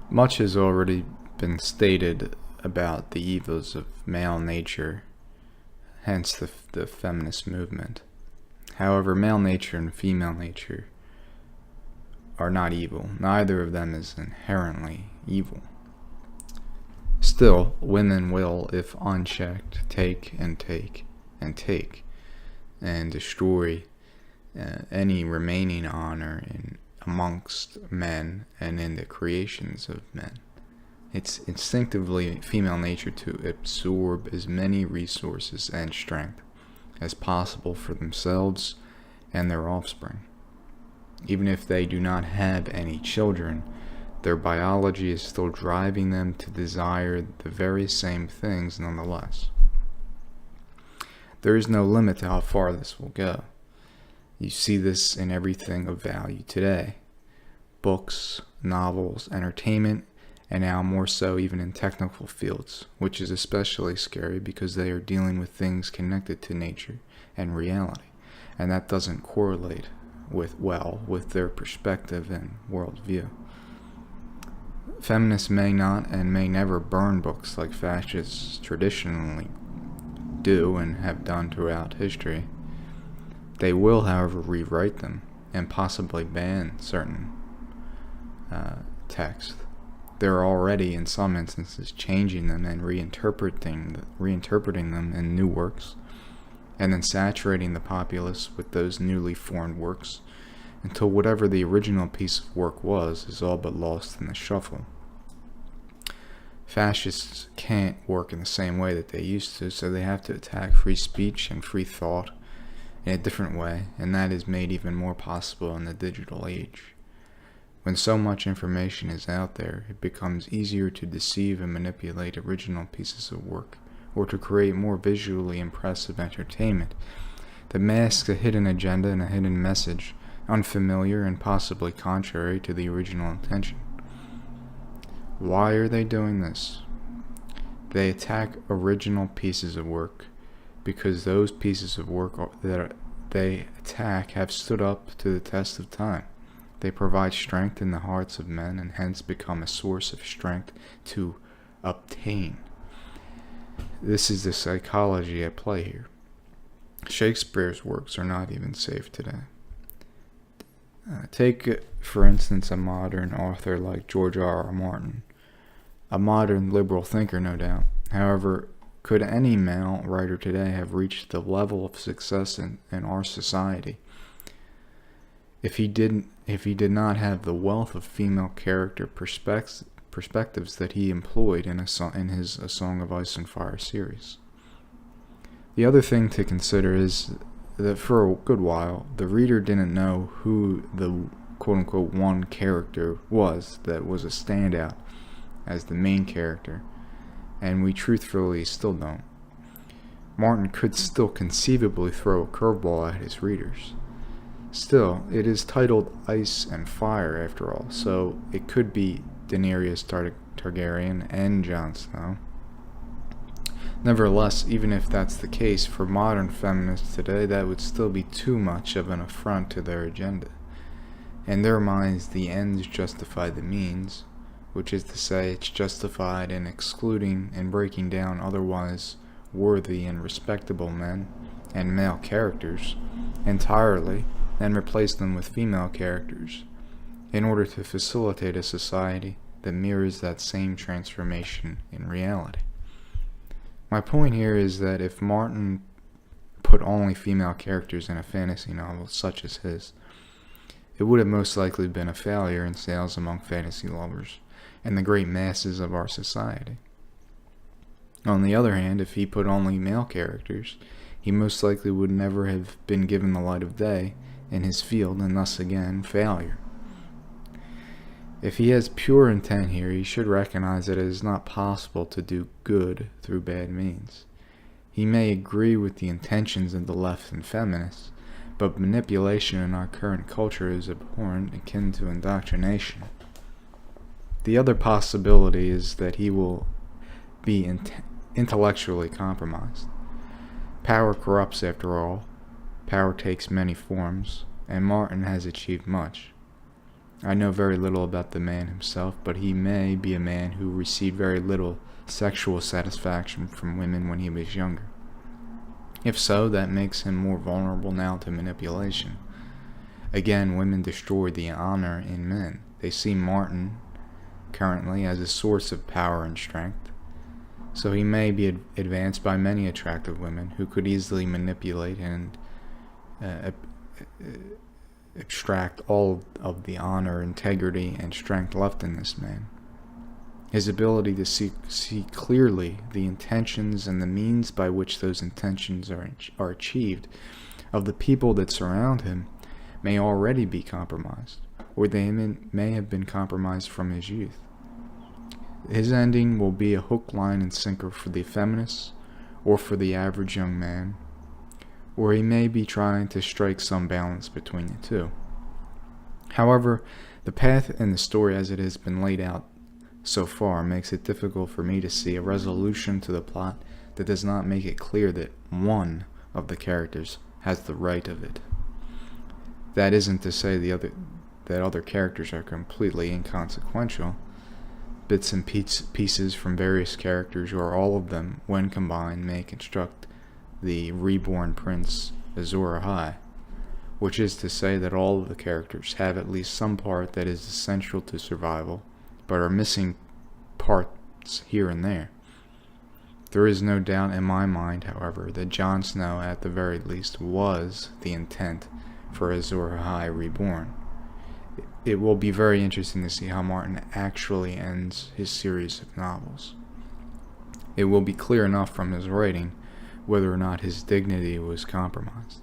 Much has already been stated about the evils of male nature, hence the feminist movement. However, male nature and female nature are not evil. Neither of them is inherently evil. Still, women will, if unchecked, take and take and take and destroy any remaining honor amongst men and in the creations of men. It's instinctively female nature to absorb as many resources and strength as possible for themselves and their offspring. Even if they do not have any children, their biology is still driving them to desire the very same things nonetheless. There is no limit to how far this will go. You see this in everything of value today. Books, novels, entertainment, and now more so even in technical fields, which is especially scary because they are dealing with things connected to nature and reality, and that doesn't correlate with their perspective and worldview. Feminists may not and may never burn books like fascists traditionally do and have done throughout history. They will, however, rewrite them and possibly ban certain texts. They're already, in some instances, changing them and reinterpreting them in new works, and then saturating the populace with those newly formed works until whatever the original piece of work was is all but lost in the shuffle. Fascists can't work in the same way that they used to, so they have to attack free speech and free thought in a different way, and that is made even more possible in the digital age. When so much information is out there, it becomes easier to deceive and manipulate original pieces of work, or to create more visually impressive entertainment that masks a hidden agenda and a hidden message, unfamiliar and possibly contrary to the original intention. Why are they doing this? They attack original pieces of work because those pieces of work that they attack have stood up to the test of time. They provide strength in the hearts of men and hence become a source of strength to obtain. This is the psychology at play here. Shakespeare's works are not even safe today. Take, for instance, a modern author like George R. R. Martin, a modern liberal thinker, no doubt. However, could any male writer today have reached the level of success in our society if he did not have the wealth of female character perspectives that he employed in his A Song of Ice and Fire series? The other thing to consider is that for a good while, the reader didn't know who the quote-unquote one character was that was a standout as the main character, and we truthfully still don't. Martin could still conceivably throw a curveball at his readers. Still, it is titled Ice and Fire after all, so it could be Daenerys Targaryen and Jon Snow. Nevertheless, even if that's the case, for modern feminists today, that would still be too much of an affront to their agenda. In their minds, the ends justify the means, which is to say, it's justified in excluding and breaking down otherwise worthy and respectable men and male characters entirely, and replace them with female characters, in order to facilitate a society that mirrors that same transformation in reality. My point here is that if Martin put only female characters in a fantasy novel such as his, it would have most likely been a failure in sales among fantasy lovers and the great masses of our society. On the other hand, if he put only male characters, he most likely would never have been given the light of day in his field, and thus again, failure. If he has pure intent here, he should recognize that it is not possible to do good through bad means. He may agree with the intentions of the left and feminists, but manipulation in our current culture is abhorrent, akin to indoctrination. The other possibility is that he will be intellectually compromised. Power corrupts, after all. Power takes many forms, and Martin has achieved much. I know very little about the man himself, but he may be a man who received very little sexual satisfaction from women when he was younger. If so, that makes him more vulnerable now to manipulation. Again, women destroy the honor in men. They see Martin currently as a source of power and strength, so he may be advanced by many attractive women who could easily manipulate and extract all of the honor, integrity, and strength left in this man. His ability to see clearly the intentions and the means by which those intentions are achieved of the people that surround him may already be compromised, or they may have been compromised from his youth. His ending will be a hook, line, and sinker for the feminists or for the average young man, or he may be trying to strike some balance between the two. However, the path in the story as it has been laid out so far makes it difficult for me to see a resolution to the plot that does not make it clear that one of the characters has the right of it. That isn't to say that other characters are completely inconsequential. Bits and pieces from various characters, or all of them, when combined, may construct the reborn Prince Azor Ahai, which is to say that all of the characters have at least some part that is essential to survival, but are missing parts here and there. There is no doubt in my mind, however, that Jon Snow, at the very least, was the intent for Azor Ahai Reborn. It will be very interesting to see how Martin actually ends his series of novels. It will be clear enough from his writing whether or not his dignity was compromised.